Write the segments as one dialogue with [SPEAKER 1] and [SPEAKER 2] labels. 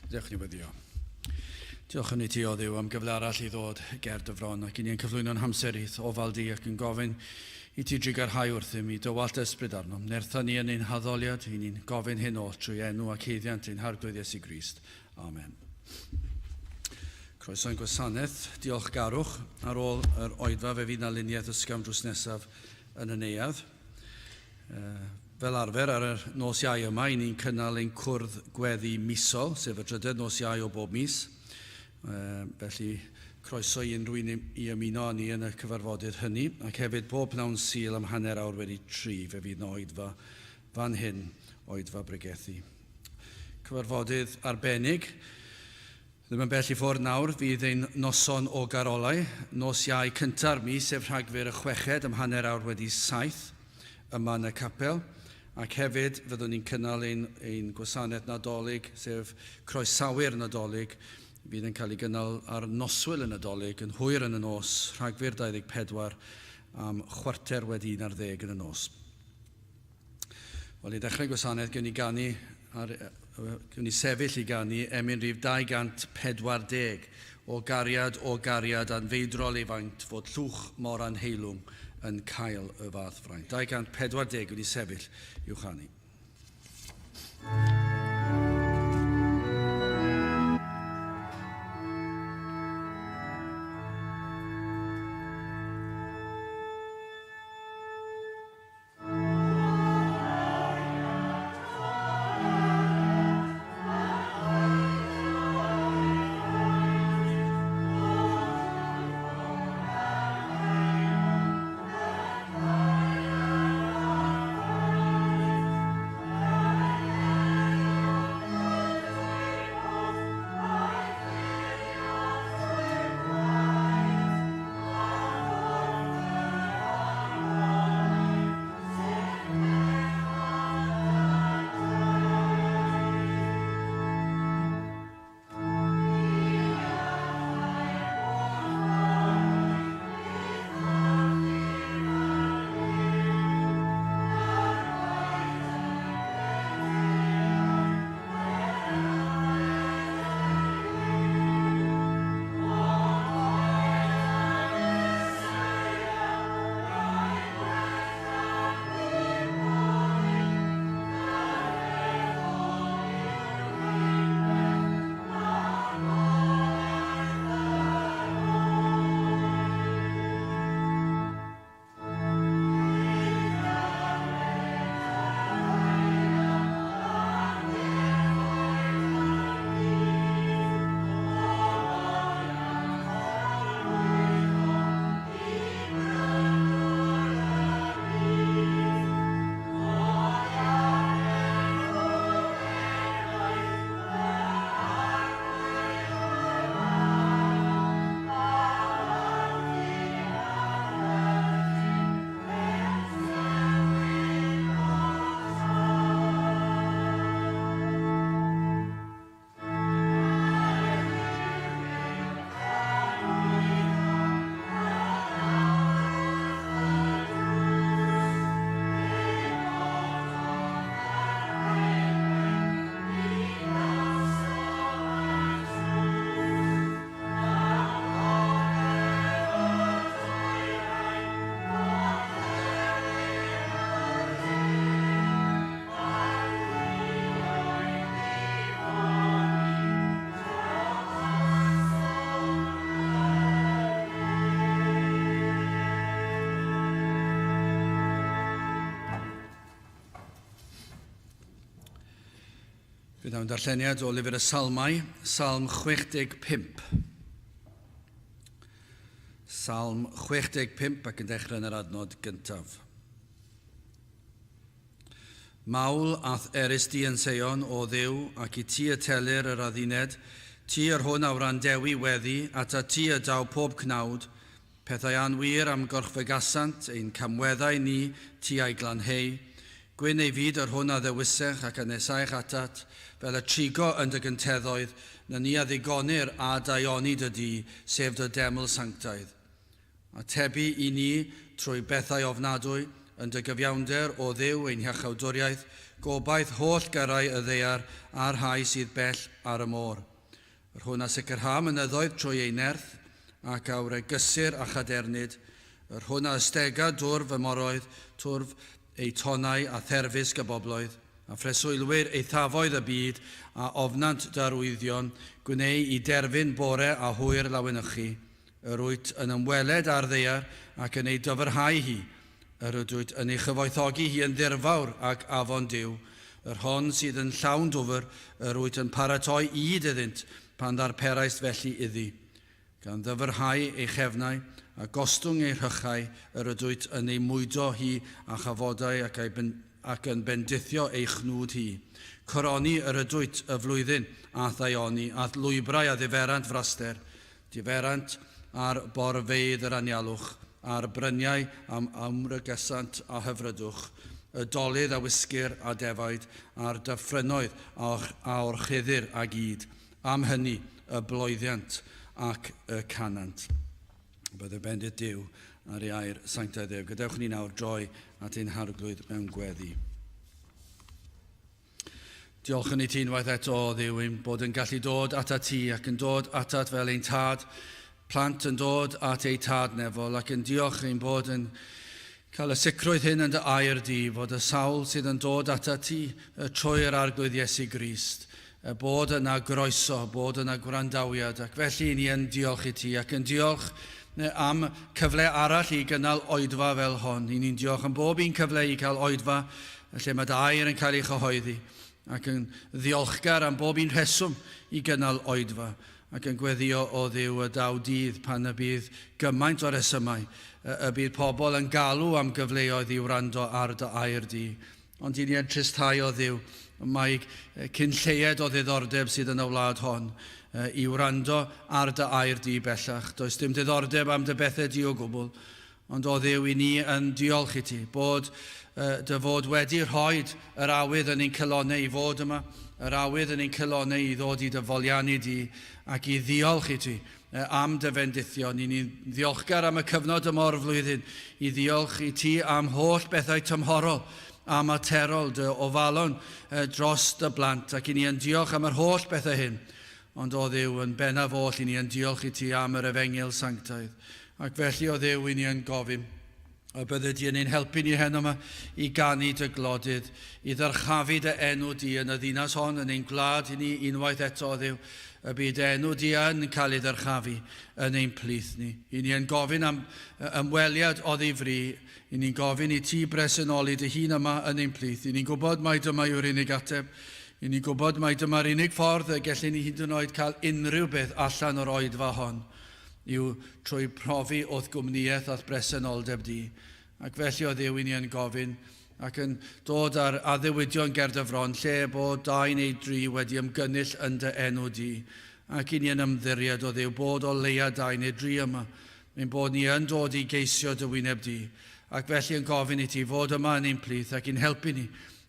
[SPEAKER 1] Diolch ni weddio. Diolch yn ei ti o Dduw am gyfle arall i ddod ger dy fron ac i ni'n cyflwyno'n hamserydd ofal di ac yn gofyn i ti drigarhau wrthym i dywallt ysbryd arnom. Nertha ni yn ein haddoliad, i ni'n gofyn hyn oll trwy enw ac heiddiant ein harglwydd Iesu Grist. Amen. Croeso'n gwasanaeth, diolch garwch ar ôl yr oedfa fe fydd na luniaeth ysgafn drws nesaf yn y neuadd. Fel arfer ar yr nos Iau yma, i ni'n cynnal ein cwrdd gweddi misol, sef y drydydd nos Iau o bob mis. Felly croeso i unrhyw un i ymuno â ni yn y cyfarfodydd hynny, ac hefyd bob pnawn Sul am hanner awr wedi 3 fe fydd na oedfa fan hyn, oedfa bregethu. Cyfarfodydd arbennig, ddim yn bell i ffwrdd nawr, fydd ein noson o garolau, nos Iau cynta'r mis, sef Rhagfyr y 6 am hanner awr wedi 7 yma yn y capel, ac hefyd fyddwn ni'n cynnal ein gwasanaeth nadolig, sef croesawu'r nadolig, fydd yn cael ei gynnal ar noswyl y nadolig yn hwyr yn y nos, Rhagfyr 24 am 11:45 yn y nos. Wel, i ddechrau gwasanaeth, gwn ni sefyll i ganu emyn rhif 240 o gariad anfeidrol ifanc fod llwch mor anheilwng yn cael y fath fraint. 240 wedi sefyll i'w chanu. Bydd am darlleniad o lyfr y Salmau, Salm 65. Salm 65 ac yn dechrau yn yr adnod gyntaf. Mawl ath eris di yn Seion o Dduw ac i ti y telir yr adduned, ti yr hwn awr andewi weddi, at a ti y daw pob cnawd, pethau anwyr am gorchfegasant, ein camweddau ni ti a'i glanheu, gwyn ei fyd yr hwn a ddewysech ac a nesaich atat, fel y trigo yn dy gynteddoedd, na ni a ddigonir a daioni dy di, sef dy deml sanctaidd. A tebu i ni trwy bethau ofnadwy, yn dy gyfiawnder o Dduw ein hiachawdwriaeth, gobaith holl gyrau y ddear a'r rhai sydd bell ar y môr. Yr hwn a sicrha mynyddoedd trwy ei nerth ac awr gysur a chadernid. Yr hwn a ystega dwrf y moroedd, twrf ei tonau a therfus gybobloedd, a phreswylwyr eithafoedd y byd a ofnant darwyddion, gwneu i derfyn bore a hwyr lawynnychu. Yr wyt yn ymweled ar ddear ac yn ei dyfrhau hi. Yr ydwyd yn ei chyfoethogi hi yn ddirfawr ac afon Duw. Yr hon sydd yn llawn dwfr, yr wyt yn paratoi id iddynt pan ddarperais felly iddi. Gan ddyfrhau ei chefnau a gostwng ei rhychau, yr ydwyd yn ei mwydo hi a chafodau ac yn bendithio ei chnwd hi. Coroni yr ydwyd y flwyddyn a thaioni, a lwybrau a ddiferant fraster, diferant a'r borfeidd yr anialwch, a'r bryniau am amrygysant a hyfrydwch, y dolydd a wisgur a defaid, a'r dyffrynoedd a orchuddur a gyd, am hynny y bloeddiant ac y canant. Byddai bendith Duw ar ei air sanctaidd Duw. Gadewch ni nawr droi at ein harglwydd mewn gweddi. Diolch yn ei ti unwaith eto o Dduw ein bod yn gallu dod ata ti ac yn dod atat fel ein tad, plant yn dod at ei tad nefol ac yn diolch ein bod yn cael y sicrwydd hyn yn dy air di fod y sawl sydd yn dod ata ti trwy'r arglwydd Iesu Grist, bod yna groeso, bod yna gwrandawiad ac felly ni yn diolch i ti ac yn diolch am cyfle arall i gynnal oedfa fel hon. I ni'n diolch am bob un cyfle i cael oedfa lle mae dy air yn cael ei chyhoeddi ac yn ddiolchgar am bob un rheswm i gynnal oedfa ac yn gweddio o Dduw y daw dydd pan y bydd gymaint o resymau y bydd pobl yn galw am gyfleoedd i wrando ar dy air di. Ond i ni yn tristau o Dduw, mae cyn lleied o ddiddordeb sydd yn y wlad hon i wrando ar dy air di bellach. Does dim diddordeb am dy bethau di o gwbl, ond o Dduw i ni yn diolch i ti bod dy fod wedi rhoed yr awydd yn ein cylonau i fod yma, yr awydd yn ein cylonau i ddod i dy foliannu di ac i ddiolch i ti am dy fendithion. I ni'n ddiolchgar am y cyfnod yma o'r flwyddyn, i ddiolch i ti am holl bethau tymhorol a materol dy ofalon dros dy blant ac i ni yn diolch am yr holl bethau hyn. Ond o Dduw yn bennaf oll i ni yn diolch i ti am yr efengyl sanctaidd. Ac felly o Dduw i ni yn gofyn a bydde di yn ein helpu ni heno yma i ganu dy glodydd, i ddyrchafu dy enw di yn y ddinas hon, yn ein gwlad i ni unwaith eto o Dduw, y bydd enw di yn cael ei ddyrchafu yn ein plith ni. I ni yn gofyn am ymweliad o ddifri, i ni'n gofyn i ti bresynoli dy hun yma yn ein plith. I ni'n gwybod mai dyma yw'r unig ateb. I ni'n gwybod mai dyma'r unig ffordd y gallwn ni hyd yn oed cael unrhyw beth allan o'r oedfa hon yw trwy profi o'th gwmnïaeth a'r bresenoldeb di. Ac felly o Dduw i ni yn gofyn ac yn dod ar addewidion Gerdyfron lle bod 2 neu 3 wedi ymgynnull yn dy enw di. Ac i ni yn ymddiried o Dduw bod o leia 2 neu 3 yma. Mae'n bod ni yn dod i geisio dy wyneb di. Ac felly yn gofyn i ti fod yma yn ein plith ac i'n helpu ni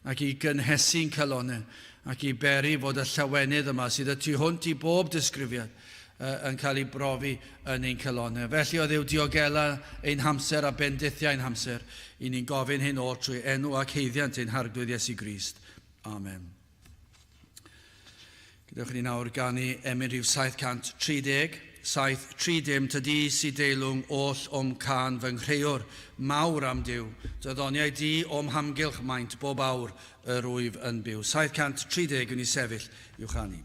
[SPEAKER 1] ac i gynhesu'n calonau ac i beri fod y llawenydd yma sydd y tu hwnt i bob disgrifiad yn cael ei brofi yn ein calonau. Felly o Dduw diogela ein hamser a bendithia ein hamser. I ni'n gofyn hyn o trwy enw ac heiddiant ein harglwydd Iesu Grist. Amen. Gydewch ni nawr ganu emyn rhyw 730. 730 tydi sydd deilwng oll can fy nghreuwr mawr am Duw. Dyddoniau di o'm hamgylch maint bob awr yr wyf yn byw. 730 yn ei sefyll i'w chanu.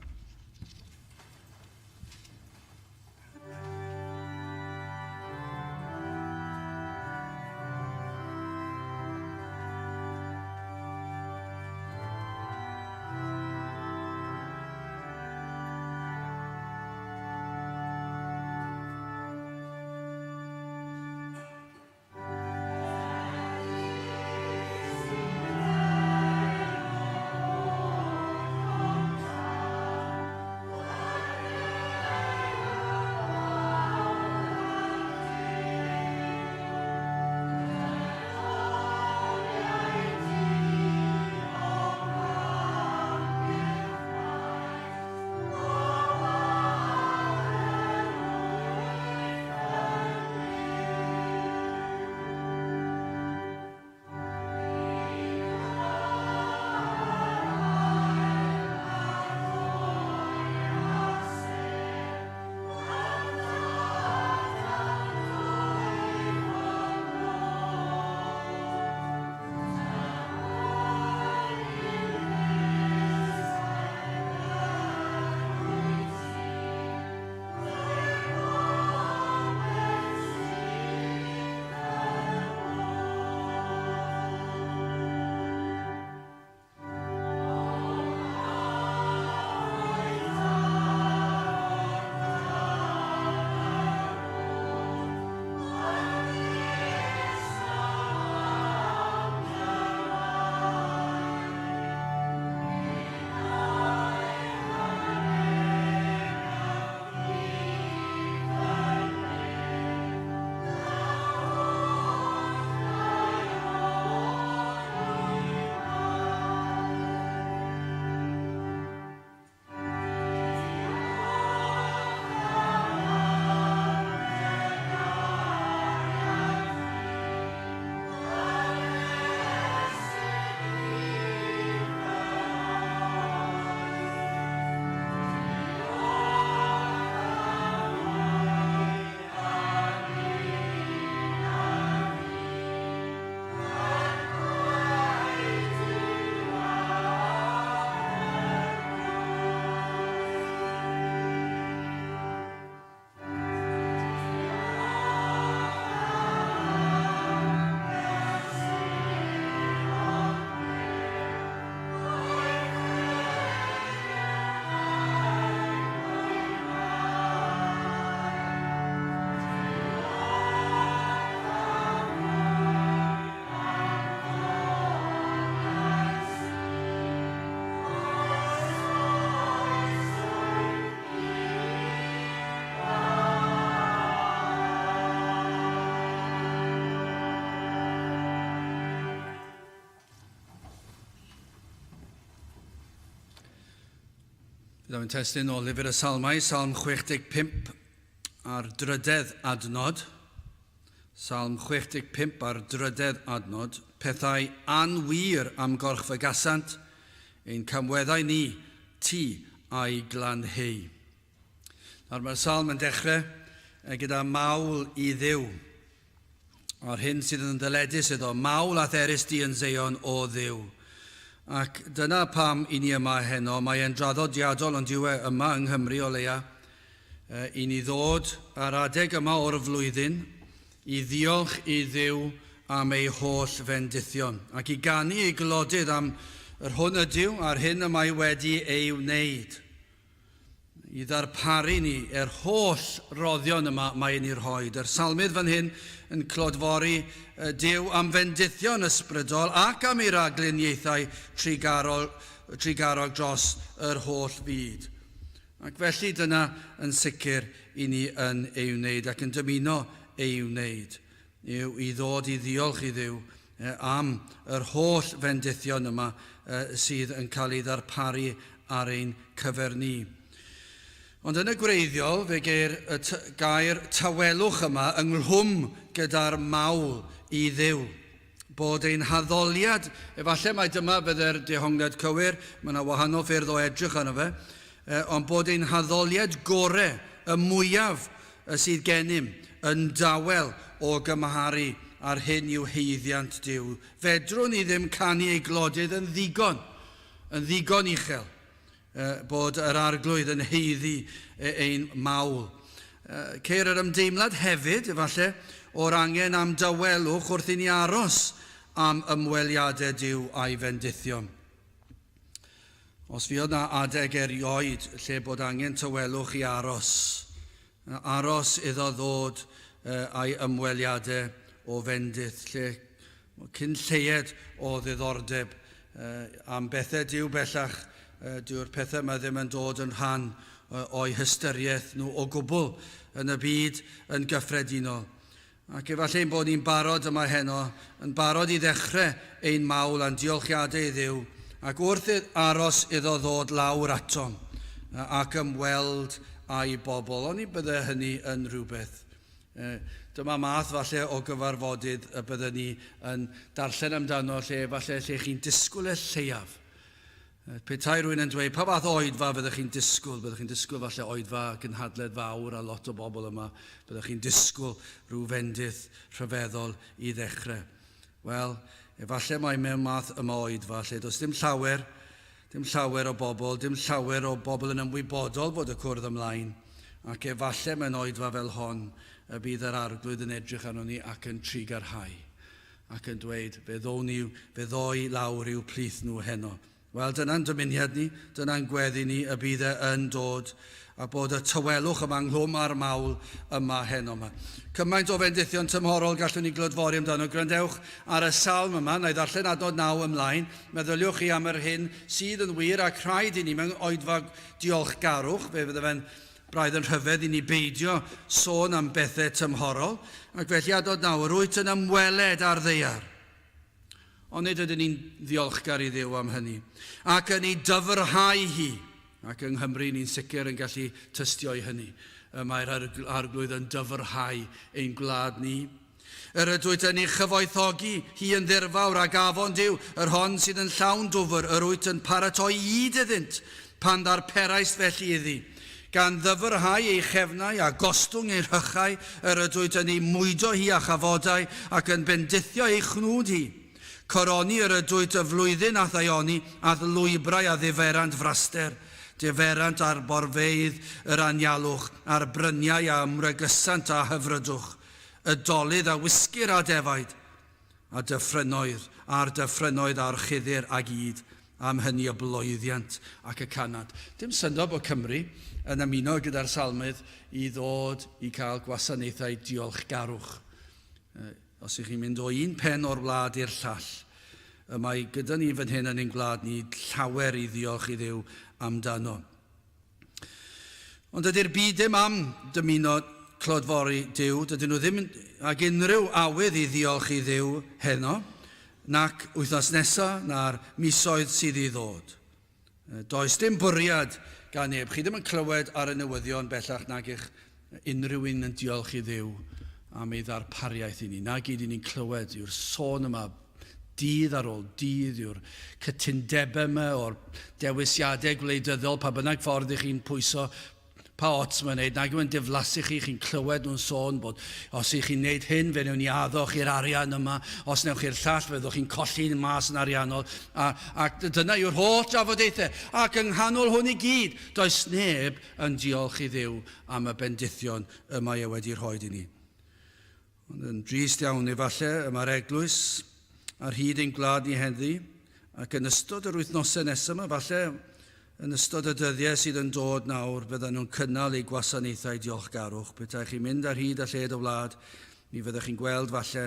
[SPEAKER 1] Byddai'n testyn o lyfr y Salmau, Salm 65 ar drydedd adnod. Salm 65 ar drydedd adnod. Pethau anwir am gorch fy gasant, ein camweddau ni, ti a'i glanheu. Nawr mae'r salm yn dechrau gyda mawl I Dduw. A'r hyn sydd yn dyledus iddo, mawl a therys di yn Zion o Dduw. Ac dyna pam I ni yma heno, mae e'n draddodiadol ond yw yma yng Nghymru o leia, I ni ddod ar adeg yma o'r flwyddyn, I ddiolch I Dduw am ei holl fendithion, ac I ganu ei glodydd am yr hwn ydyw a'r hyn y mae wedi ei wneud. I ddarparu ni holl roddion yma mae ni'r hoed. Yr salmydd fan hyn yn clodfori Duw am fendithion ysbrydol ac am ei ragluniaethau trigarog dros yr holl byd. Ac felly dyna yn sicr I ni yn ei wneud ac yn dymuno ei wneud. Yw I ddod I ddiolch I Dduw am yr holl fendithion yma sydd yn cael ei ddarparu ar ein cyfer ni. Ond yn y gwreiddiol, fe geir y gair tawelwch yma ynglwm gyda'r mawl I Dduw. Bod ein haddoliad, efallai mai dyma fydde'r dehongliad cywir, mae yna wahanol ffyrdd o edrych arno fe, ond bod ein haddoliad gorau, y mwyaf sydd gennym, yn dawel o gymharu ar hyn yw heiddiant Duw. Fedrwn ni ddim canu ei glodydd yn ddigon uchel. Bod yr arglwydd yn heiddi ein mawl. Ceir yr ymdeimlad hefyd, efallai, o'r angen am dawelwch wrth I ni aros am ymweliadau Duw a'i fendithion. Os fi oedd na adeg erioed lle bod angen tawelwch I aros iddo ddod a'i ymweliadau o fendith, lle cyn lleied o ddiddordeb am bethau Duw bellach, dyw'r pethau yma ddim yn dod yn rhan o'i hystyriaeth nhw o gwbl yn y byd yn gyffredinol. Ac efallai bod ni'n barod yma heno, yn barod I ddechrau ein mawl a'n diolchiadau I Dduw, ac wrth aros iddo ddod lawr atom ac ymweld a'i bobl. Ond I bydde hynny yn rhywbeth. Dyma math falle o gyfarfodydd y bydde ni yn darllen amdano lle chi'n disgwyl y lleiaf. Petai rwy'n yn dweud, pa fath oedfa fyddech chi'n disgwyl? Byddech chi'n disgwyl falle oedfa gynhadledd fawr a lot o bobl yma. Byddech chi'n disgwyl rhyw fendith rhyfeddol I ddechrau. Wel, efallai mae mewn math yma oedfa lle does dim llawer o bobl, dim llawer o bobl yn ymwybodol fod y cwrdd ymlaen. Ac efallai mewn oedfa fel hon, y bydd yr arglwydd yn edrych arno ni ac yn trigarhau. Ac yn dweud, fe ddoi lawr i'w plith nhw heno. Wel, dyna'n dymuniad ni, dyna'n gweddi ni y bydd yn dod a bod y tawelwch yma nghlwm ar mawl yma heno yma. Cymaint o fendithion tymhorol gallwn ni glodfori amdano. Grandewch ar y salm yma, na I ddarllen adnod 9 ymlaen. Meddyliwch chi am yr hyn sydd yn wir ac rhaid I ni mewn oedfa diolchgarwch. Fe fydde fe'n braidd yn rhyfedd I ni beidio sôn am bethau tymhorol. Ac felly adnod 9, rwyt yn ymweled ar ddeiar. Ond nid ydyn ni'n ddiolchgar I Dduw am hynny. Ac yn ei dyfrhau hi. Ac yng Nghymru ni'n sicr yn gallu tystio I hynny. Mae'r arglwydd yn dyfrhau ein gwlad ni. Yr ydwyt yn ei chyfoethogi hi yn ddirfawr ac afon Duw, yr hon sydd yn llawn dwfr, yr wyt yn paratoi hyd iddynt pan ddarperais felly iddi. Gan ddyfrhau ei chefnau a gostwng ei rhychau, yr ydwyt yn ei mwydo hi a chafodau ac yn bendithio ei chnwd hi. Coroni yr ydwyt y flwyddyn a thaioni a lwybrau a ddiferant fraster, diferant ar borfeidd yr anialwch, a'r bryniau a ymrygysant a hyfrydwch, y dolydd a wisgur a defaid, a'r dyffrynoedd a'r chyddir a gyd, am hynny y bloeddiant ac y canad. Dim syndod o Cymru yn ymuno gyda'r salmydd I ddod I cael gwasanaethau diolchgarwch. Os ych chi'n mynd o un pen o'r wlad i'r llall, mae gyda ni fan hyn yn ein gwlad ni llawer I ddiolch I Dduw amdano. Ond ydy'r byd ddim am dymuno clodfori Duw, dydyn nhw ddim ag unrhyw awydd I ddiolch I Dduw heno, nac wythnos nesaf na'r misoedd sydd I ddod. Does dim bwriad gan neb. Chi ddim yn clywed ar y newyddion bellach nag eich unrhyw un yn diolch I Dduw am ei ddarpariaeth I ni. Na gyd I ni'n clywed yw'r sôn yma dydd ar ôl dydd, yw'r cytundebau yma o'r dewisiadau gwleidyddol, pa bynnag ffordd I chi'n pwyso pa ots mae'n neud, nag yw'n diflasu chi'n clywed nhw'n sôn bod os I chi'n neud hyn, fe newn ni addoch i'r arian yma, os newch chi'r llall, fyddwch chi'n colli'n mas yn ariannol, a dyna yw'r holl drafodaethau. Ac yng nghanol hwn I gyd, does neb yn diolch I Dduw am y bendithion yma I wedi'i rhoi I ni. Ond yn drist iawn efallai, yma'r eglwys ar hyd ein gwlad ni heddi, ac yn ystod yr wythnosau nesaf yma, falle yn ystod y dyddiau sydd yn dod nawr, bydden nhw'n cynnal eu gwasanaethau diolchgarwch. Bydych chi'n mynd ar hyd a lled y wlad, mi fyddech chi'n gweld falle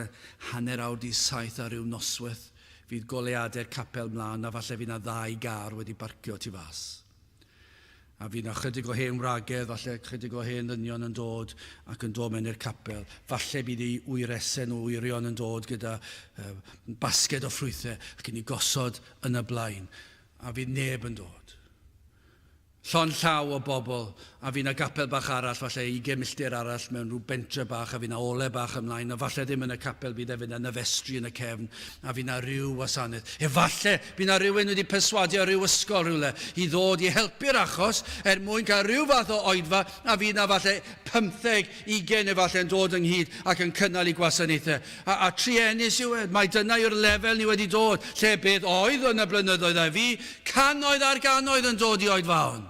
[SPEAKER 1] hanner awr 7 ar ryw noswaith, fydd goleadau'r capel mlaen, a falle fydd 'na 2 gar wedi parcio tu fas. A fydd 'na chydig o hen wragedd, falle chydig o hen ddynion yn dod ac yn dod mewn i'r capel. Falle bydd eu wyresau nhw wirion yn dod gyda basged o ffrwythau ac yn ei gosod yn y blaen. A fydd neb yn dod. Llon llaw o bobl, a fydd 'na gapel bach arall, falle 20 milltir arall mewn rhyw bentre bach, a fydd 'na ole bach ymlaen, a falle ddim yn y capel, bydd efo 'na nefestri yn y cefn, a fydd 'na ryw wasanaeth. Efallai bydd 'na rywun wedi perswadio ryw ysgol rhywle I ddod I helpu'r achos mwyn cael ryw fath o oedfa, a fydd 'na falle 15, 20 efallai yn dod ynghyd ac yn cynnal I gwasanaethau. A triennus yw mae dyna yw'r lefel ni wedi dod, lle beth oedd yn y blynyddoedd a fi, cannoedd ar gannoedd yn dod I oedfa hon.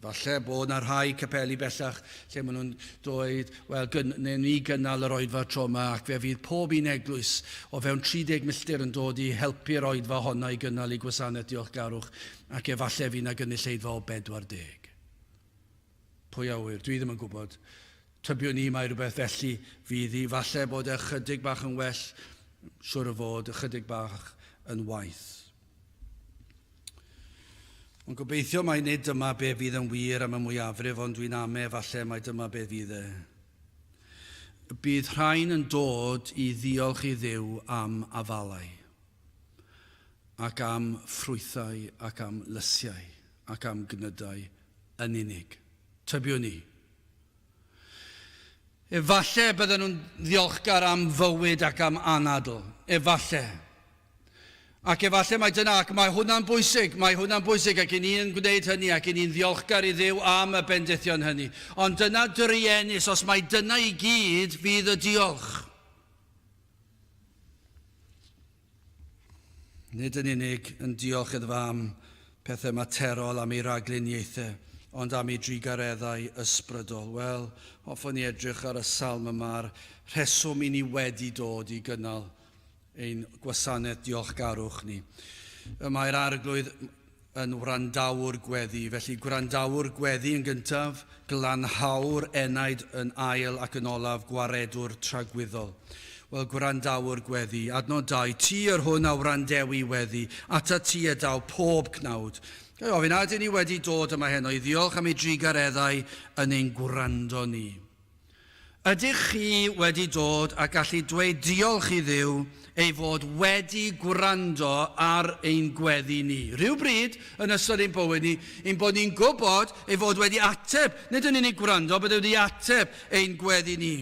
[SPEAKER 1] Falle bod 'na rhai capeli bellach lle maen nhw'n dweud, wel, newn ni gynnal yr oedfa tro yma, ac fe fydd pob un eglwys o fewn 30 milltir yn dod I helpu'r oedfa honna I gynnal I gwasanaeth diolchgarwch, ac efallai fydd 'na gynulleidfa o 40. Pwy a wyr, dwi ddim yn gwybod. Tybiwn ni mae rhywbeth felly fydd I, falle bod chydig bach yn well, siwr o fod, chydig bach yn waith. Ond gobeithio mai nid dyma be fydd yn wir am y mwyafrif, ond dwi'n ame falle mai dyma be fydd e. Bydd rhain yn dod I ddiolch I Dduw am afalau, ac am ffrwythau, ac am lysiau, ac am gnydau yn unig. Tybiwn ni. Efallai bydden nhw'n ddiolchgar am fywyd ac am anadl. Efallai. Ac efallai mae dyna, ac mae hwnna'n bwysig, ac I ni'n gwneud hynny, ac I ni'n ddiolchgar I Dduw am y bendithion hynny. Ond dyna driennus, os mae dyna I gyd, fydd y diolch. Nid yn unig yn diolch iddo am pethau materol, am ei ragluniaethau, ond am ei drigareddau ysbrydol. Wel, hoffwn ni edrych ar y salm yma'r rheswm I ni wedi dod I gynnal ein gwasanaeth diolchgarwch ni. Mae'r arglwydd yn wrandawr gweddi, felly gwrandawr gweddi yn gyntaf, glanhawr enaid yn ail ac yn olaf gwaredwr tragwyddol. Wel, gwrandawr gweddi, adnod 2, ti yr hwn a wrandewi weddi, ata ti y daw pob cnawd. Gai ofyn, ydyn ni wedi dod yma heno I ddiolch am ei drigareddau yn ein gwrando ni. Ydych chi wedi dod a gallu dweud diolch I Dduw ei fod wedi gwrando ar ein gweddi ni. Rhyw bryd yn ystod ein bywyd ni, ein bod ni'n gwybod ei fod wedi ateb, nid yn unig gwrando, bod wedi ateb ein gweddi ni.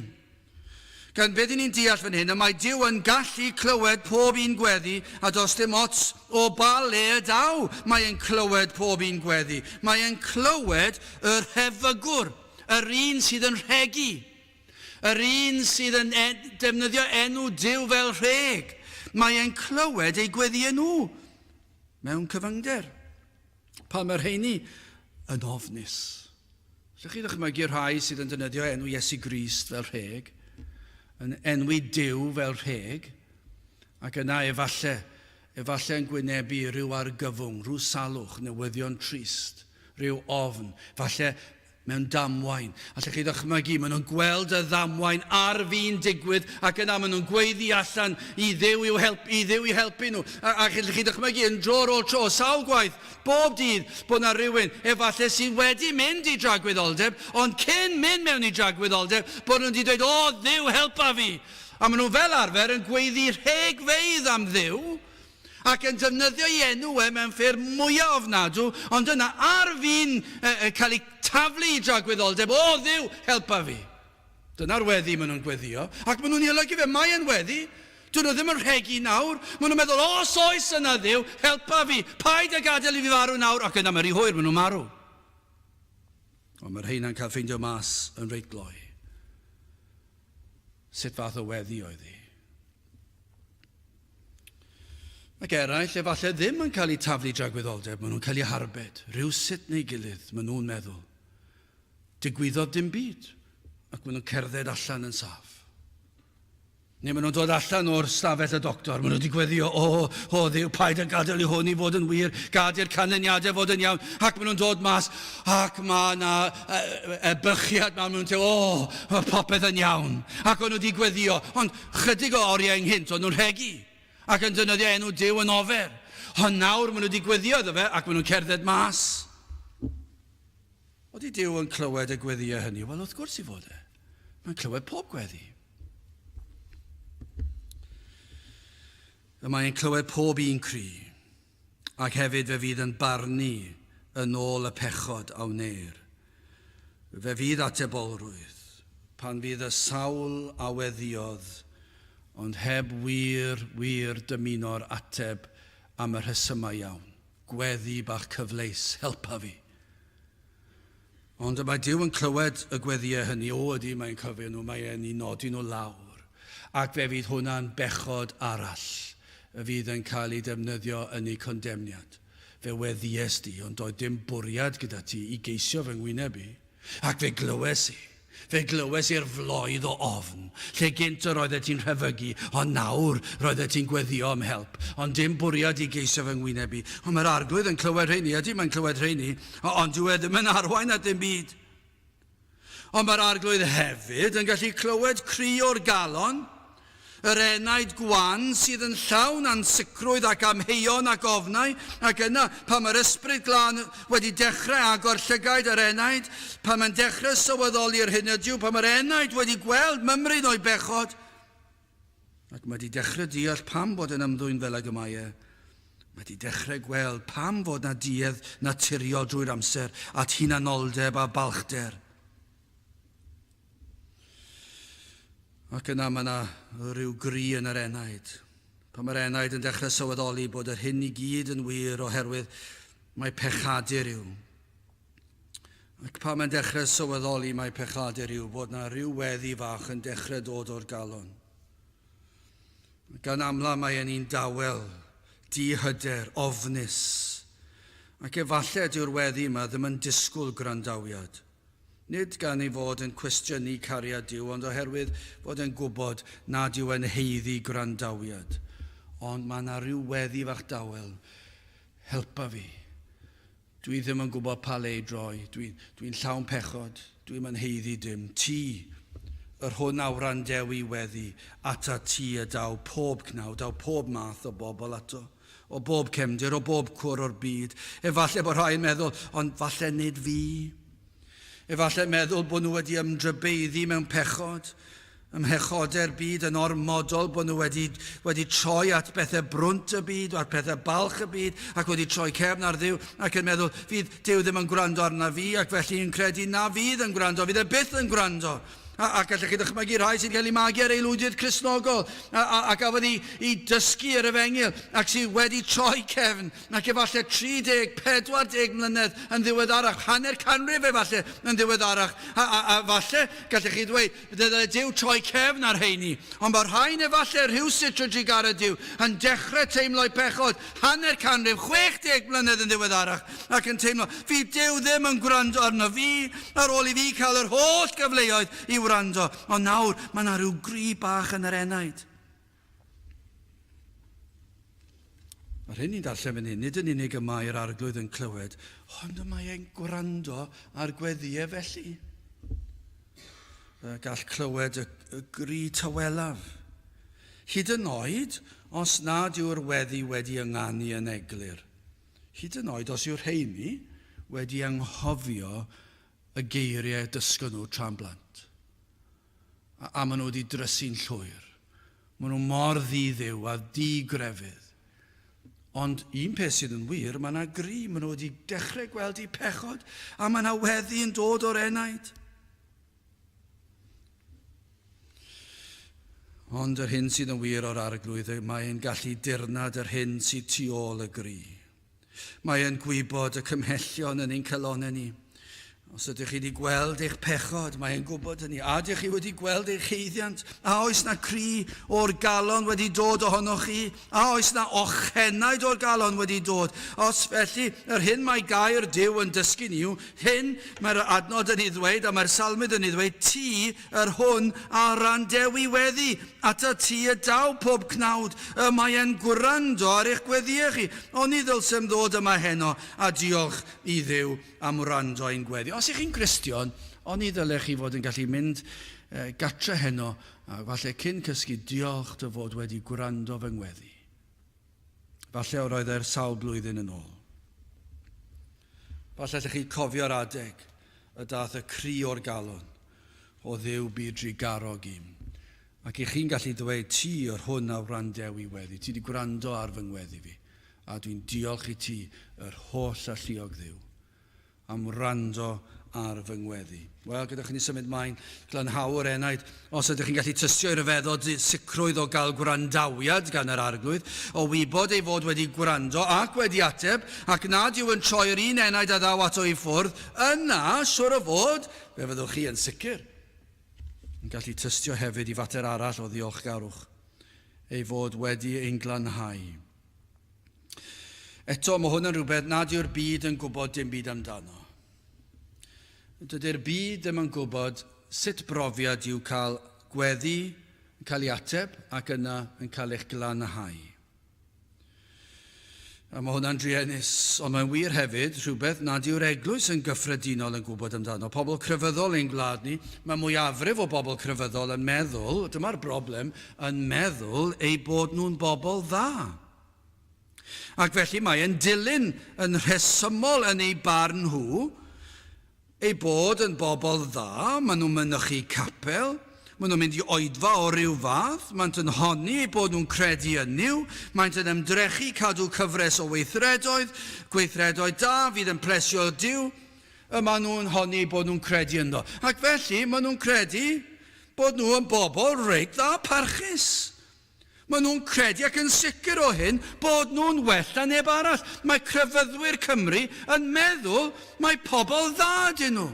[SPEAKER 1] Gan beth ni'n deall fan hyn, mae Duw yn gallu clywed pob un gweddi, a does dim ots o ba le y daw mae e'n clywed pob un gweddi. Mae e'n clywed yr hefygwr, yr un sydd yn rhegi, yr un sydd yn defnyddio enw Duw fel rheg. Mae e'n clywed ei gweddi nhw mewn cyfyngder. Pa mae'r rheini yn ofnus. Llwch chi ddychmygu rhai sydd yn defnyddio enw Iesu Grist fel rheg, yn enwi Duw fel rheg, ac yna efallai yn gwynebu rhyw argyfwng, rhyw salwch, newyddion trist, rhyw ofn, falle mewn damwain. Allwch chi ddychmygu, maen nhw'n gweld y ddamwain ar fi'n digwydd, ac yna maen nhw'n gweiddi allan I Dduw I helpu nhw. A allwch chi ddychmygu yn dro ar ôl tro, sawl gwaith, bob dydd, bod yna rhywun efallai sydd wedi mynd I dragwyddoldeb, ond cyn mynd mewn I dragwyddoldeb, bod nhw'n dweud, o, Dduw helpa fi. A maen nhw fel arfer yn gweiddi rhegfeydd am Dduw, Ac yn defnyddio ei enw mewn ffurf mwyaf ofnadw, ond yna ar fi'n cael ei taflu i dragwyddoldeb, o Dduw, helpa fi. Dyna'r weddi maen nhw'n gweddio, ac maen nhw'n ei olygu fe, mae e'n weddi. Dyn nhw ddim yn rhegi nawr. Maen nhw'n meddwl, os oes yna Dduw, helpa fi, paid a gadael i fi farw nawr, ac yna mae'r hwyr maen nhw'n marw. Ond mae'r heina'n cael ffeindio mas yn reit gloi. Sut fath o weddi oedd hi? Ac eraill, efallai ddim yn cael ei taflu dragwyddoldeb, maen nhw'n cael ei harbed. Rhyw sut neu gilydd, maen nhw'n meddwl. Digwyddodd dim byd, ac maen nhw'n cerdded allan yn saff. Neu maen nhw'n dod allan o'r stafell y doctor, maen nhw wedi gweddio, o Dduw, paid a gadael i hwn i fod yn wir, gadael canlyniadau fod yn iawn, ac maen nhw'n dod mas, ac mae yna bychiad, maen nhw'n teimlo, popeth yn iawn, ac o'n nhw wedi gweddio, ond chydig o oriau ynghynt, o'n nhw'n rhegi, ac yn defnyddio enw Duw yn ofer, ond nawr maen nhw wedi gweddio iddo fe, ac maen nhw'n cerdded mas. Oeddi Duw yn clywed y gweddiau hynny? Wel, wrth gwrs i fod e. Mae'n clywed pob gweddi. Mae'n clywed pob un cri, ac hefyd fe fydd yn barnu yn ôl y pechod a wneir. Fe fydd atebolrwydd, pan fydd y sawl a weddiodd, ond heb wir dymuno'r ateb am y rhesymau iawn. Gweddi bach cyfleus, helpa fi. Ond mae Duw yn clywed y gweddiau hynny, ydy mae'n cyfio nhw, mae'n ei nodi nhw lawr, ac fe fydd hwnna'n bechod arall. Fydd yn cael ei defnyddio yn ei condemniad. Fe weddies di, ond doedd dim bwriad gyda ti i geisio fy ngwyneb i. Ac fe glywes i. Fe glywes i'r floedd o ofn. Lle gynt yr oeddet ti'n rhefygu, ond nawr roeddet ti'n gweddio am help. Ond dim bwriad i geisio fy ngwyneb i. Ond mae'r arglwydd yn clywed rheini, ydy mae'n clywed rheini, ond dyw e ddim yn arwain at dim byd. Ond mae'r arglwydd hefyd yn gallu clywed cri o'r galon, yr enaid gwan sydd yn llawn ansicrwydd ac amheuon ac ofnau, ac yna pan mae'r ysbryd glân wedi dechrau agor llygaid yr enaid, pan mae'n dechrau sylweddoli'r hyn ydyw, pan mae'r enaid wedi gweld mymryn o'i bechod, ac mae wedi dechrau deall pam bod yn ymddwyn fel ag y mae e. Mae wedi dechrau gweld pam fod na duedd naturiol drwy'r amser, at hunanoldeb a balchder. Ac yna mae yna rhyw gri yn yr enaid. Pan mae'r enaid yn dechrau sylweddoli bod yr hyn i gyd yn wir oherwydd mae pechadur yw. Ac pan mae'n dechrau sylweddoli mae pechadur yw, bod yna rhyw weddi fach yn dechrau dod o'r galon. Gan amla mae e'n un dawel, dihyder, ofnus. Ac efallai dyw'r weddi yma ddim yn disgwyl gwrandawiad. Nid gan ei fod yn cwestiynu cariad Duw, ond oherwydd fod yn gwybod nad yw yn heiddi gwrandawiad. Ond mae yna rhyw weddi fach dawel. Helpa fi. Dwi ddim yn gwybod pa le i droi. Dwi'n llawn pechod. Dwi'n yn heiddi dim. Ti, yr hwn awran dewi weddi, ata ti y daw pob cnaw, daw pob math o bobl ato. O bob cefndir, o bob cwr o'r byd. Efallai bod rhai'n meddwl, ond falle nid fi. Efallai meddwl bod nhw wedi ymdrybeiddi mewn pechod, ymhechode'r byd yn ormodol, bod nhw wedi troi at bethau brwnt y byd, at bethau balch y byd, ac wedi troi cefn ar Dduw, ac yn meddwl, fydd Duw ddim yn gwrando arna fi, ac felly yn credu na fydd yn gwrando, fydd e byth yn gwrando. Ac allwch chi ddychmygu rhai sy'n cael ei magu ar aelwydydd Cristnogol a gafodd i dysgu ar Efengil ac sydd wedi troi cefn ac efallai 30, 40 mlynedd yn ddiweddarach, hanner canrif efallai yn ddiweddarach a falle gallwch chi ddweud bydde Duw troi cefn ar heini, ond mae'r rhain efallai rhywsut rydych ar y Duw yn dechrau teimlo'i pechod hanner canrif, 60 mlynedd yn ddiweddarach ac yn teimlo fydd Duw ddim yn gwrando arno fi ar ôl i fi cael yr holl gyfleoedd i wrando, ond nawr mae yna rhyw gri bach yn yr enaid. Mae'r hyn i'n darllen fan hyn, nid yn unig y mae'r arglwydd yn clywed, ond y mae e'n gwrando ar gweddiau felly. Gall clywed y gri tawelaf. Hyd yn oed, os nad yw'r weddi wedi ynganu yn eglur. Hyd yn oed, os yw'r rheini wedi anghofio y geiriau dysgu nhw tra'n blant. A maen nhw wedi drysu'n llwyr. Maen nhw mor ddiddiw a digrefydd. Ond un peth sydd yn wir, mae yna gri, maen nhw wedi dechrau gweld eu pechod, a mae yna weddi yn dod o'r enaid. Ond yr hyn sydd yn wir o'r arglwydd, mae e'n gallu dirnad yr hyn sydd tu ôl y gri. Mae e'n gwybod y cymhellion yn ein calonau ni. Os ydych chi wedi gweld eich pechod, mae e'n gwybod hynny. A ydych chi wedi gweld eich heiddiant? A oes na cri o'r galon wedi dod ohonoch chi? A oes na ochenaid o'r galon wedi dod? Os felly, yr hyn mae gair Duw yn dysgu ni yw, hyn mae'r adnod yn ei ddweud, a mae'r salmyd yn ei ddweud, ti yr hwn a randewi weddi, ata ti y daw pob cnawd, mae e'n gwrando ar eich gweddiau chi. Ond ni ddylsem ddod yma heno, a diolch i Dduw am wrando ein gweddi. Os ych chi'n Gristion, ond ni ddylech chi fod yn gallu mynd gatre heno, a falle cyn cysgu diolch dy fod wedi gwrando fy ngweddi. Falle oedd e'r sawl blwyddyn yn ôl. Falle ydych chi cofio'r adeg y dath y cri o'r galon o Dduw byd garog im. Ac i chi'n gallu dweud ti o'r hwn a wrandewi weddi. Ti wedi gwrando ar fy ngweddi fi. A dwi'n diolch i ti, yr holl alluog Dduw, am wrando ar fy ngweddi. Wel, gyda chi'n symud maen glanhawr enaid, os ydych chi'n gallu tystio i ryfeddod sicrwydd o gael gwrandawiad gan yr arglwydd, o wybod ei fod wedi gwrando ac wedi ateb, ac nad yw yn troi'r un enaid a ddaw ato i ffwrdd, yna, siwr o fod, fe fyddwch chi yn sicr. Yn gallu tystio hefyd i fater arall o ddiolchgarwch, ei fod wedi ein glanhau. Eto, mae hwn yn rhywbeth nad yw'r byd yn gwybod dim byd amdano. Dydy'r byd ddim yn gwybod sut brofiad yw cael gweddi, yn cael ei ateb, ac yna yn cael eich glanhau. A mae hwnna'n druenus, ond mae'n wir hefyd rhywbeth nad yw'r eglwys yn gyffredinol yn gwybod amdano. Pobl crefyddol ein gwlad ni, mae mwyafrif o bobl crefyddol yn meddwl, dyma'r broblem, yn meddwl ei bod nhw'n bobl dda. Ac felly mae e'n dilyn yn rhesymol yn ei barn nhw, ei bod yn bobl dda, maen nhw'n mynychu capel, maen nhw'n mynd i oedfa o ryw fath, maen nhw'n honni ei bod nhw'n credu yn niw, maen nhw'n ymdrechu cadw cyfres o gweithredoedd da, fydd yn plesio Duw, maen nhw'n honni ei bod nhw'n credu ynddo. Ac felly, maen nhw'n credu bod nhw'n bobl reit dda parchus. Maen nhw'n credu ac yn sicr o hyn bod nhw'n well na neb arall. Mae crefyddwyr Cymru yn meddwl mae pobl dda dyn nhw.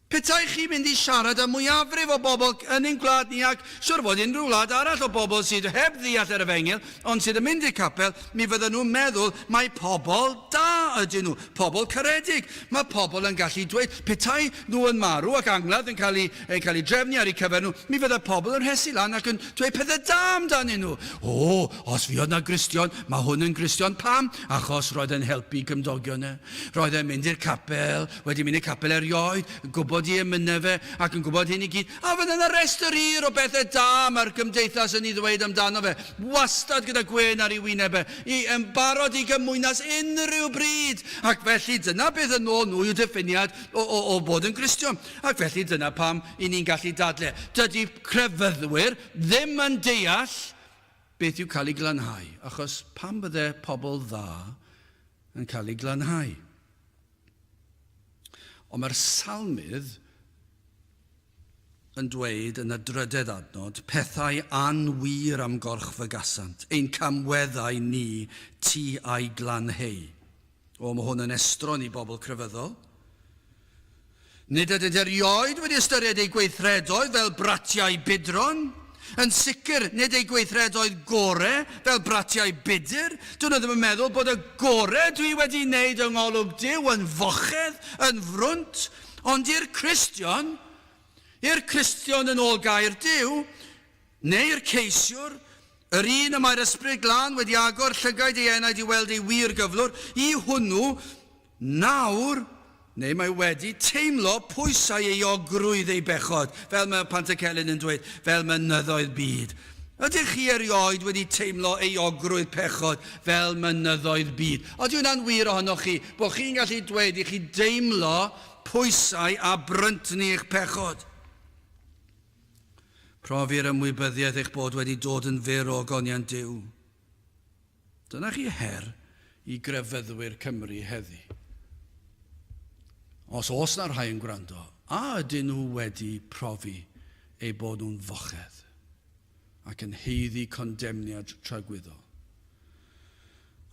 [SPEAKER 1] Petai chi mynd i siarad am mwyafrif o bobl yn ein gwlad ni ac siwr fod unrhyw wlad arall o bobl sydd heb ddeall ar y fengil, ond sydd yn mynd i capel, mi fydden nhw'n meddwl mae pobl da ydyn nhw, pobl caredig. Mae pobl yn gallu dweud, petai nhw yn marw ac angladd yn cael ei drefnu ar eu cyfer nhw, mi fydda pobl yn rhesu lan ac yn dweud pethau da amdanyn nhw. O, os fi oedd na Gristion, mae hwn yn Gristion pam? Achos roedd e'n helpu gymdogion e. Roedd e'n mynd i'r capel, wedi mynd i'r capel erioed, gwybod i emynau fe ac yn gwybod hyn i gyd. A fydd yna restr hir o bethau da mae'r gymdeithas yn ei ddweud amdano fe. Wastad gyda gwen ar ei wyneb e. I embarod i gymwynas unrhyw bryd. Ac felly dyna beth yn ôl nhw yw diffiniad o bod yn Gristion. Ac felly dyna pam i ni'n gallu dadle. Dydy crefyddwyr ddim yn deall beth yw cael ei glanhau. Achos pam bydde pobl dda yn cael ei glanhau. Ond mae'r salmydd yn dweud yn y drydedd adnod, pethau anwir am gorch fygasant, ein camweddau ni ti a'i glanhau. O, mae hwn yn estron i bobl crefyddol. Nid ydy'n erioed wedi ystyried ei gweithredoedd fel bratiau bydron. Yn sicr, nid ei gweithredoedd gore fel bratiau bydyr. Dwi'n ddim yn meddwl bod y gore dwi wedi wneud yng ngolwg Duw yn fochedd, yn frwnt. Ond i'r Cristion yn ôl gair Duw, neu'r ceisiwr, yr un y mae'r ysbryd glân wedi agor llygaid ei enaid i weld ei wir gyflwr, i hwnnw nawr, neu mae wedi teimlo pwysau ei ogrwydd ei bechod, fel mae Pantycelyn yn dweud, fel mynyddoedd byd. Ydych chi erioed wedi teimlo ei ogrwydd pechod fel mynyddoedd byd? Ydy hwnna'n wir ohonoch chi, bod chi'n gallu dweud i chi deimlo pwysau a bryntni eich pechod? Profi'r ymwybyddiaeth eich bod wedi dod yn fyr o goniant Duw. Dyna chi her I grefyddwyr Cymru heddi. Os na'r rhai yn gwrando, a ydyn nhw wedi profi eu bod nhw'n fochedd ac yn heiddi condemniad tragwyddol.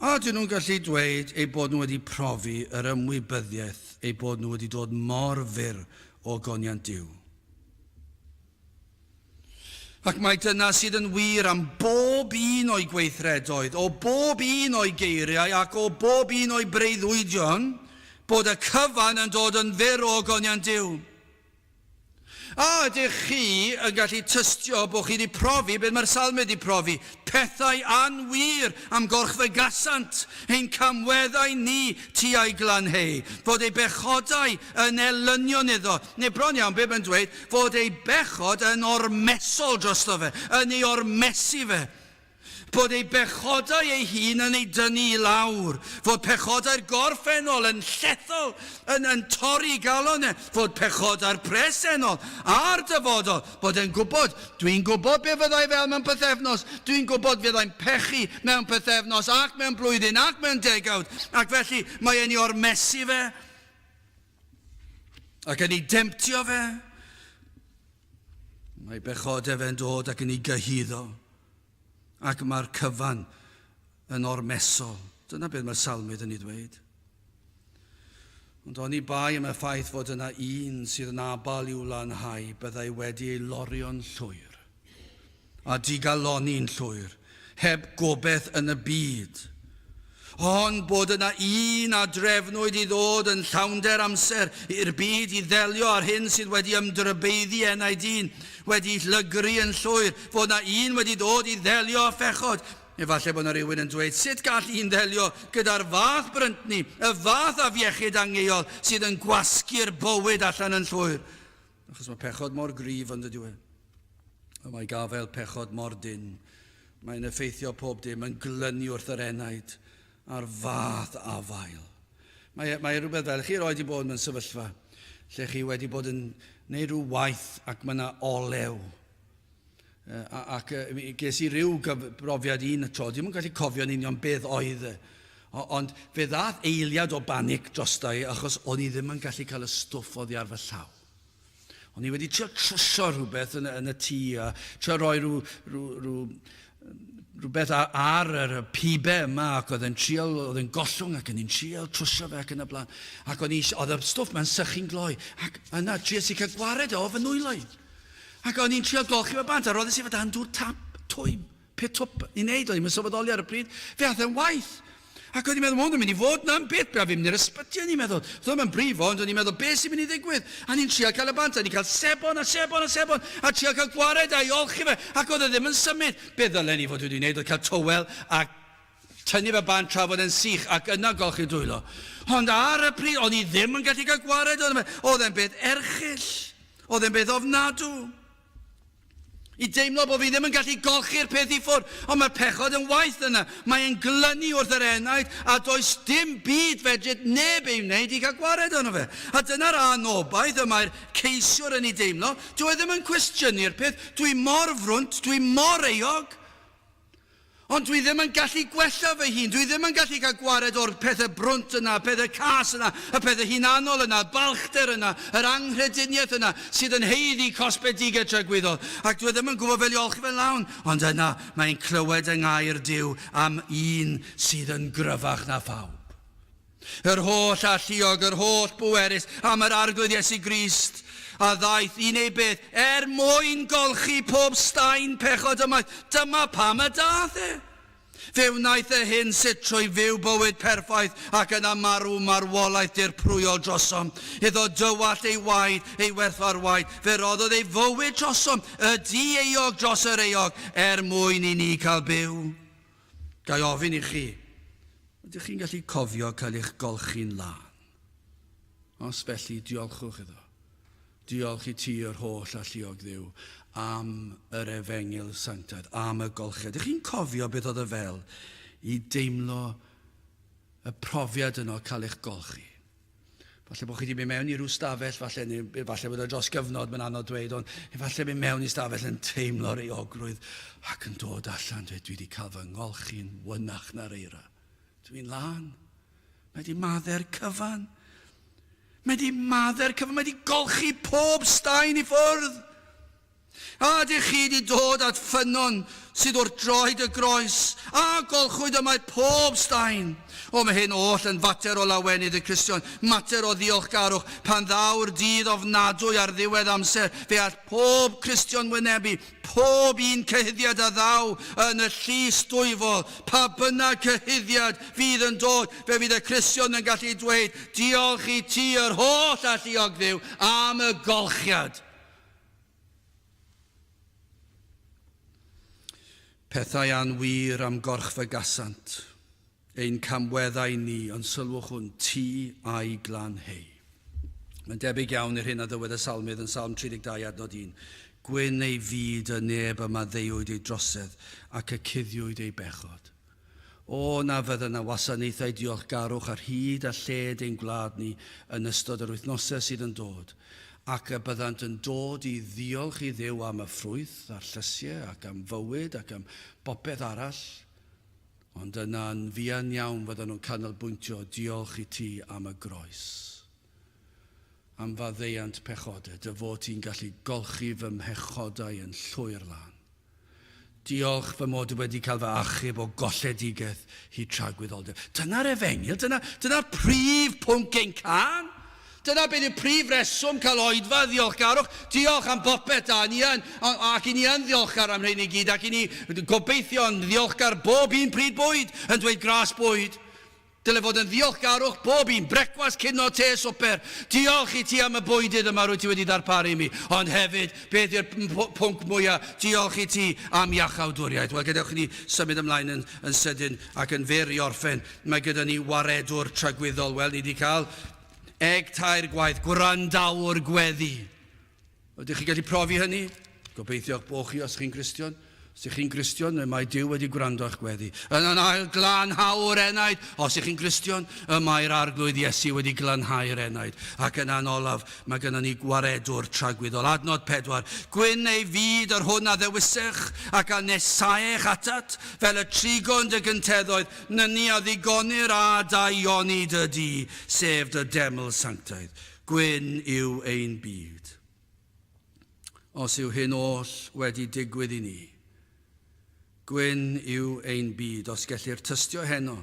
[SPEAKER 1] A ydyn nhw'n gallu dweud eu bod nhw wedi profi yr ymwybyddiaeth eu bod nhw wedi dod mor fyr o goniant Duw. Ac mae dyna sydd yn wir am bob un o'i gweithredoedd, o bob un o'i geiriau ac o bob un o'i breuddwydion, bod y cyfan yn dod yn fyr o goniant Duw. A ydych chi yn gallu tystio bod chi wedi profi beth mae'r salmau wedi profi, pethau anwyr am gorchfygasant ein camweddau ni tu a'i glanhau, fod ei bechodau yn elynion iddo, neu bron iawn beth mae'n dweud, fod ei bechod yn ormesol drosto fe, yn ei ormesu fe. Bod ei bechodau ei hun yn ei dynnu I lawr, fod pechodau'r gorffennol yn llethol, yn torri galon fod pechodau'r presennol a'r dyfodol, bod e'n gwybod, dwi'n gwybod be fyddai fel mewn pythefnos, dwi'n gwybod fyddai'n pechu mewn pythefnos ac mewn blwyddyn ac mewn degawd, ac felly mae e'n ei ormesu fe, ac yn ei demptio fe, mae bechodau fe'n dod ac yn ei gyhuddo. Ac mae'r cyfan yn ormesol. Dyna beth mae'r salmyd yn ei ddweud. Ond o'n I bai am y ffaith fod yna un sydd yn abal i'w lanhau byddai wedi ei lorio'n llwyr a digaloni'n llwyr, heb gobeith yn y byd. Ond bod yna un a drefnwyd I ddod yn llawnder amser i'r byd I ddelio ar hyn sydd wedi ymdrybeiddi enaid un, wedi llygru yn llwyr, fod yna un wedi dod I ddelio a phechod. Efallai bod yna rhywun yn dweud, sut gall un ddelio gyda'r fath bryntni, y fath afiechyd angheuol sydd yn gwasgu'r bywyd allan yn llwyr. Achos mae pechod mor gryf ond ydyw e. A mae gafel pechod mor dyn. Mae'n effeithio pob dim, yn glynu wrth yr enaid a'r fath afael. Mae rhywbeth fel, chi roed I bod mewn sefyllfa, lle chi wedi bod yn neud rhyw waith ac mae yna olew. Ac ges I ryw brofiad un y tro, ddim yn gallu cofio'n union beth oedd e. Ond fe ddath eiliad o banic drosta I achos o'n I ddim yn gallu cael y stwff oddi ar fy llaw. O'n I wedi trio trwsio rhywbeth yn y tŷ a trio roi rhywbeth ar y pibe yma ac oedd yn gollwng ac yn trial trwsio fe ac yn y blaen. Ac oedd y stwff mewn sychu'n gloi. Ac yna trias I cael gwared o fy nwylau. Ac oedd ni'n trial golchi fe bant a roedd e'n sefyd dŵr tap, twym, pitwp I wneud. Oedd ni'n sylweddoli ar y pryd. Fe ath e'n waith. Ac oedd ni'n meddwl, o'n mynd I fod na'n bit, be a fi'n mynd i'r ysbyty ni'n meddwl. Oedd o'n brif ond o'n ni'n meddwl, be sy'n mynd I ddigwydd? A ni'n trial cael y bant, a ni'n cael sebon, a trial cael gwared a I olchi fe, ac oedd e ddim yn symud. Be ddylen ni fod wedi wneud, oedd cael tywel a tynnu fe bant tra fod yn sych, ac yna golchi dwylo. Ond ar y pryd, o'n I ddim yn gallu cael gwared, oedd e'n beth erchyll, oedd e'n beth ofnadw. I deimlo bod fi ddim yn gallu golchi'r peth I ffwrdd, ond mae'r pechod yn waith yna. Mae'n glynu wrth yr enaid, a does dim byd fedrid neb ei wneud I cael gwared ono fe. A dyna'r anobaith y mae'r ceisiwr yn ei deimlo. Dwi ddim yn cwestiynu'r peth, dwi mor frwnt, dwi mor eog. Ond dwi ddim yn gallu gwella fy hun, dwi ddim yn gallu cael gwared o'r pethau brwnt yna, pethau cas yna, y pethau hunanol yna, balchder yna, yr anghrediniaeth yna, sydd yn heiddi cosbedigau tragwyddol. Ac dwi ddim yn gwybod fel I olchi fe lawn, ond yna mae'n clywed yng ngair Duw am un sydd yn gryfach na phawb. Yr holl alluog, yr holl bwerus am yr arglwydd Iesu Grist. A ddaeth I neu beth, mwyn golchi pob staen pechod yma, dyma pam y dath e. Fe wnaeth e hyn sut trwy fyw bywyd perffaith ac yna marw marwolaeth dirprwyol drosom. Iddo dywallt ei waed, ei werthfawr waed, fe roddodd ei fywyd drosom, y di eog dros yr eog, mwyn I ni cael byw. Gai ofyn I chi, ydych chi'n gallu cofio cael eich golchi'n lan? Os felly, diolchwch iddo. Diolch I ti yr holl alluog Dduw am yr efengil sanctaidd, am y golchiad. Ydych chi'n cofio beth oedd y fel I deimlo y profiad yno cael eich golchi? Falle bod chi wedi mynd mewn i rhyw stafell, falle bod y dros gyfnod mae'n anodd dweud, ond falle mynd mewn i stafell yn teimlo'r euogrwydd ac yn dod allan, dwi wedi cael fy ngolchi'n wynach na'r eira. Dwi'n lan. Mae wedi maddau'r cyfan. Mae wedi golchi pob staen i ffwrdd. A ydych chi wedi dod at ffynon sydd wrth droed y groes a golchwyd yma pob staen. O, mae hyn oll yn fater o lawenydd y Cristion, mater o ddiolchgarwch pan ddaw'r dydd ofnadwy ar ddiwedd amser, fe all pob Cristion wynebu, pob un cyhyddiad a ddaw yn y llys dwyfol, pa bynnag cyhyddiad fydd yn dod, fe fydd y Cristion yn gallu dweud, diolch i ti yr holl alluog Dduw am y golchiad. Pethau anwir am gorchfygasant, ein camweddau ni, ond sylwch hwn, ti a'i glan hei. Mae'n debyg iawn i'r hyn a ddywedd y salmydd yn Salm 32 adnod 1. Gwyn ei fyd y neb yma ddeuwyd ei drosedd ac y cuddiwyd ei bechod. O na fydd yna wasanaethau diolchgarwch ar hyd a lled ein gwlad ni yn ystod yr wythnosau sydd yn dod, ac y byddant yn dod i ddiolch i Dduw am y ffrwyth a'r llysiau ac am fywyd ac am bopeth arall, ond yna'n fuan iawn fyddan nhw'n canolbwyntio diolch i ti am y groes. Am faddeuant pechodau, dy fod ti'n gallu golchi fy mhechodau yn llwyr lan. Diolch fy mod wedi cael fy achub o golledigaeth hyd tragwyddoldeb. Dyna'r efengyl, dyna'r prif pwnc ein can. Dyna beth yw'r prif reswm cael oedfa ddiolchgarwch. Diolch am bopeth da ni yn, ac i ni yn ddiolchgar am rhain i gyd, ac i ni gobeithio yn ddiolchgar bob un pryd bwyd yn dweud gras bwyd. Dyle fod yn ddiolchgarwch bob un, brecwast, cino, te, swper. Diolch i ti am y bwydydd yma rwy ti wedi darparu mi. Ond hefyd, beth yw'r pwnc mwyaf, diolch i ti am iachawdwriaeth. Wel, gadewch ni symud ymlaen yn sydyn ac yn fyr i orffen. Mae gyda ni waredwr tragwyddol. Wel, ni wedi cael eg tair gwaith, gwrandawr gweddi. Ydych chi gallu profi hynny? Gobeithio bo chi os chi'n Gristion. Os ych chi'n Gristion, mae Duw wedi gwrando eich gweddi. Yn ail glanhaw'r enaid. Os ych chi'n Gristion, mae'r arglwydd Iesu wedi glanhau'r enaid. Ac yn anolaf, mae gennym ni gwaredwr tragwyddol. Adnod 4. Gwyn ei fyd ar hwn a ddewisech ac a nesaech atat, fel y trigon dy gynteddoedd, nyni a ddigonir a da ioni dy di, sef dy deml sanctaidd. Gwyn yw ein byd. Os yw hyn oll wedi digwydd i ni, gwyn yw ein byd, os gellir tystio heno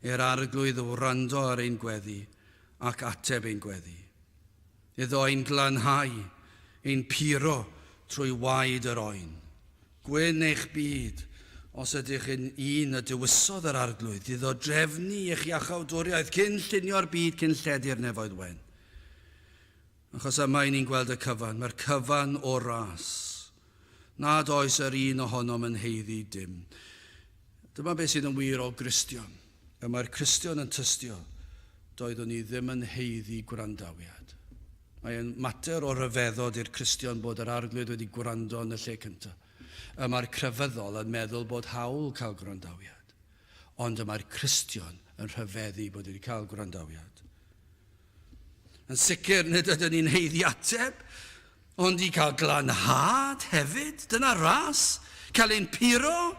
[SPEAKER 1] i'r arglwydd o wrando ar ein gweddi ac ateb ein gweddi. Iddo ein glanhau, ein puro trwy waed yr oen. Gwyn eich byd, os ydych yn un y dywysodd yr arglwydd, iddo drefnu eich iachawdwriaeth cyn llunio'r byd cyn lledu'r nefoedd wen. Achos yma ni'n gweld y cyfan, mae'r cyfan o ras. Nad oes yr un ohonom yn heiddi dim. Dyma beth sydd yn wir o Gristion. Y mae'r Cristion yn tystio, doeddwn ni ddim yn heiddi gwrandawiad. Mae'n mater o ryfeddod i'r Cristion bod yr arglwydd wedi gwrando yn y lle cyntaf. Y mae'r crefyddol yn meddwl bod hawl cael gwrandawiad. Ond y mae'r Cristion yn rhyfeddu bod wedi cael gwrandawiad. Yn sicr, nid ydyn ni'n heiddi ateb, ond i cael glanhad hefyd, dyna ras, cael ein puro.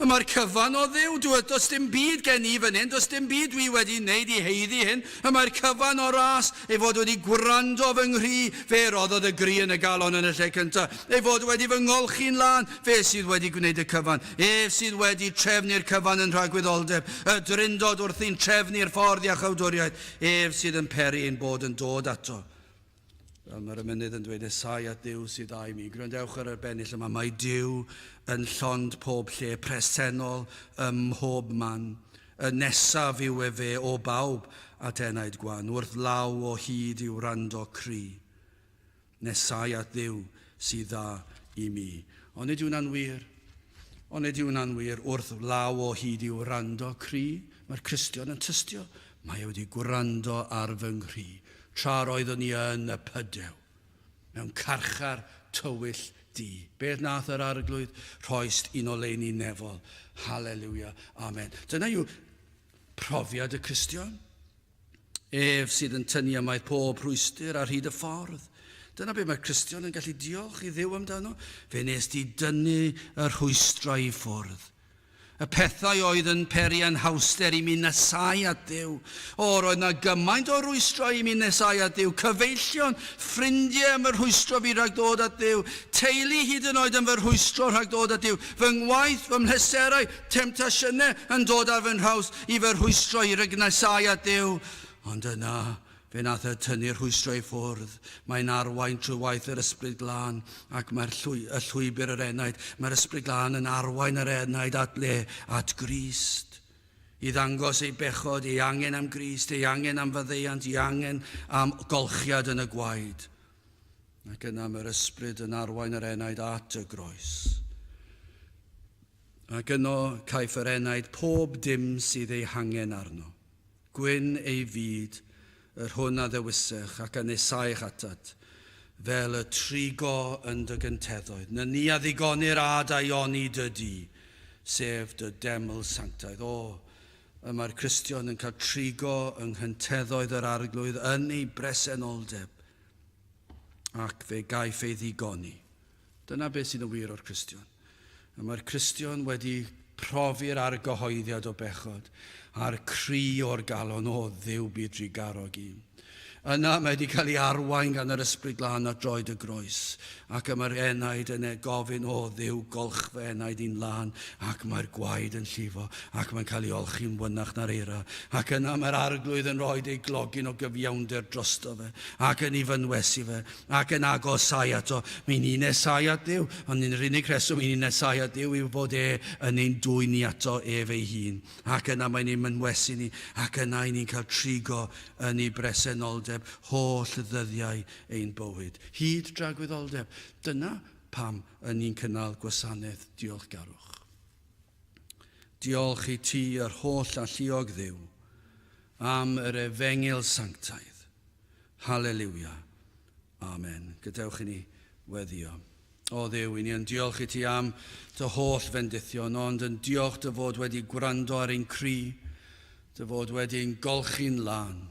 [SPEAKER 1] Mae'r cyfan o Dduw, does dim byd gen i fan hyn, does dim byd dwi wedi wneud i heiddi hyn. Mae'r cyfan o ras, ei fod wedi gwrando fy nghri, fe roddodd y gri yn y galon yn y lle cyntaf. Ei fod wedi fy ngolchi'n lan, fe sydd wedi gwneud y cyfan. Ef sydd wedi trefnu'r cyfan yn rhagwyddoldeb, y drindod wrthi'n trefnu'r ffordd iachawdwriaeth. Ef sydd yn peri ein bod yn dod ato. Fel mae'r ymynydd yn dweud esau at Dduw sydd â'i mi. Gwrandewch ar y bennill yma. Mae Dduw yn llond pob lle, presennol ym mhob man. Y nesaf yw fe o bawb at enaid gwan, wrth law o hyd i'w rando cri. Nesau at Dduw sydd dda i mi. Ond nid yw'n anwyr. Ond nid yw'n anwyr wrth law o hyd i'w rando cri. Mae'r Cristion yn tystio. Mae wedi gwrando ar fy nghri. Tra roeddwn ni yn y pydew, mewn carchar tywyll di. Beth nath yr arglwydd? Rhoist un o leini nefol. Halleluia. Amen. Dyna yw profiad y Cristion. Ef sydd yn tynnu ymaith pob rhwystyr ar hyd y ffordd. Dyna be mae Cristion yn gallu diolch i Dduw amdano. Fe nes di dynnu y rhwystrau i ffwrdd. Y pethau oedd yn peri yn hawster i mi nesau at Dduw. Roedd na gymaint o rwystrau i mi nesau at Dduw. Cyfeillion, ffrindiau am y rhwystro fi rhag dod at Dduw. Teulu hyd yn oed am fy rhwystro rhag dod at Dduw. Fy ngwaith, fy mhleserau, temptasiynau yn dod ar fy nhaws i fy rhwystro i rhag nesau at Dduw. Ond yna, fe nath tynnu'r rhwystrau i ffwrdd. Mae'n arwain trwy waith yr ysbryd glân ac mae'r llwybr yr enaid. Mae'r ysbryd glân yn arwain yr enaid at le, at Grist. I ddangos ei bechod, ei angen am Grist, ei angen am faddeuant, ei angen am golchiad yn y gwaed. Ac yna mae'r ysbryd yn arwain yr enaid at y groes. Ac yno caiff yr enaid pob dim sydd ei hangen arno. Gwyn ei fyd, yr hwn a ddewysech ac yn nesaich atat, fel y trigo yn dy gynteddoedd. Na ni a ddigonir ad a ioni dy di, sef dy deml sanctaidd. Mae'r Cristion yn cael trigo yng nghynteddoedd yr arglwydd yn ei bresenoldeb, ac fe gaiff ei ddigoni. Dyna beth sy'n y wir o'r Cristion. Mae'r Cristion wedi profi'r argyhoeddiad o bechod, a'r cri o'r galon o Dduw byd drigarog i. Yna mae wedi cael ei arwain gan yr ysbryd glân at droed y groes, ac mae'r enaid yn gofyn o Dduw golch fy enaid i'n lan, ac mae'r gwaed yn llifo, ac mae'n cael ei olchi'n wynach na'r eira, ac yna mae'r arglwydd yn rhoi ei glogin o gyfiawnder drosto fe, ac yn ei fynwesu fe, ac yn agosau ato. Mi'n un nesau at Dduw, ond yr unig reswm mi'n un nesau at Dduw yw fod yn ein dwyni ato ef ei hun, ac yna mae'n ein mynwesu ni, ac yna ni'n cael trigo yn ei bresenoldeb holl ddyddiau ein bywyd. Hyd dragwyddoldeb. Dyna pam yn ni'n cynnal gwasanaeth diolchgarwch. Diolch i ti yr holl alluog Dduw am yr efengil sanctaidd. Halleluia. Amen. Gadewch i ni weddio. O Dduw, i ni yn diolch i ti am dy holl fendithion, ond yn diolch dy fod wedi gwrando ar ein cri, dy fod wedi'n golchi'n lan.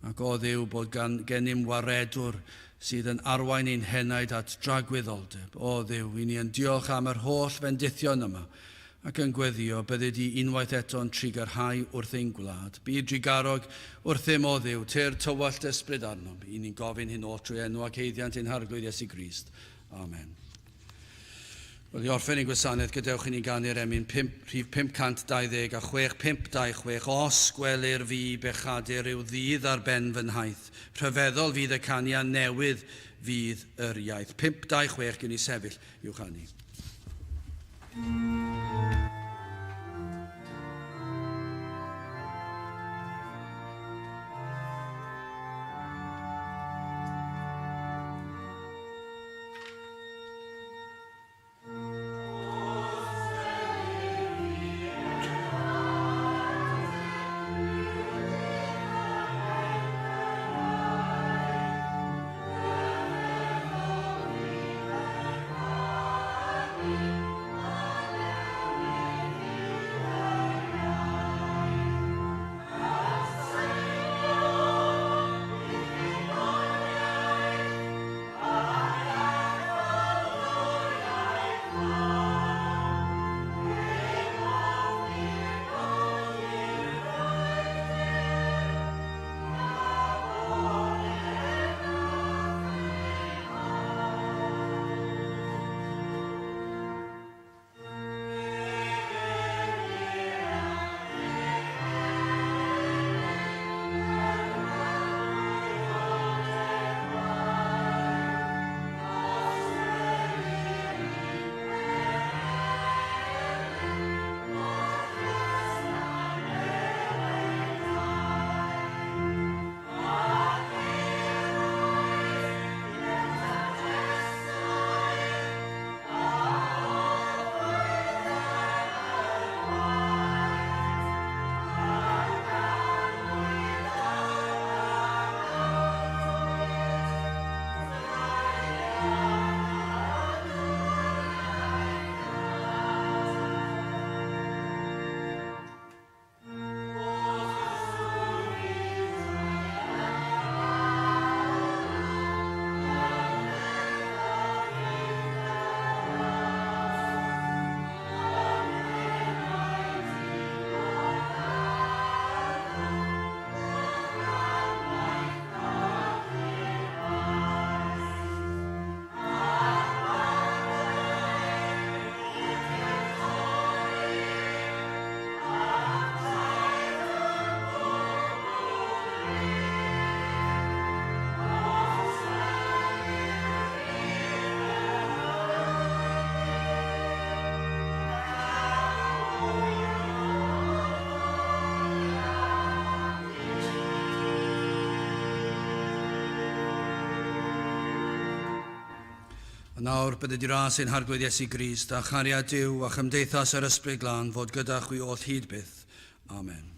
[SPEAKER 1] Ac o Dduw bod gennym waredwr sydd yn arwain ein henaid at dragwyddoldeb. O Dduw, i ni yn diolch am yr holl fendithion yma ac yn gweddio bydde di unwaith eto'n trigarhau wrth ein gwlad. Byd drigarog wrthym o Dduw, te'r tywallt ysbryd arnom. I ni'n gofyn hyn o trwy enw ac heiddiant ein harglwydd Iesu Grist. Amen. Wel, i orffen ein gwasanaeth, gadewch i ni ganu'r emyn rhif 526 a 6526. Os gwelir fi bechadur yw ddydd ar ben fy nhaith, rhyfeddol fydd y canian newydd fydd yr iaith. 526 gyn i sefyll i'w chanu. A nawr bydd y ras ein harglwydd Iesu Grist a chariad Duw a chymdeithas yr ysbryd glân fod gyda chwi oll hyd byth. Amen.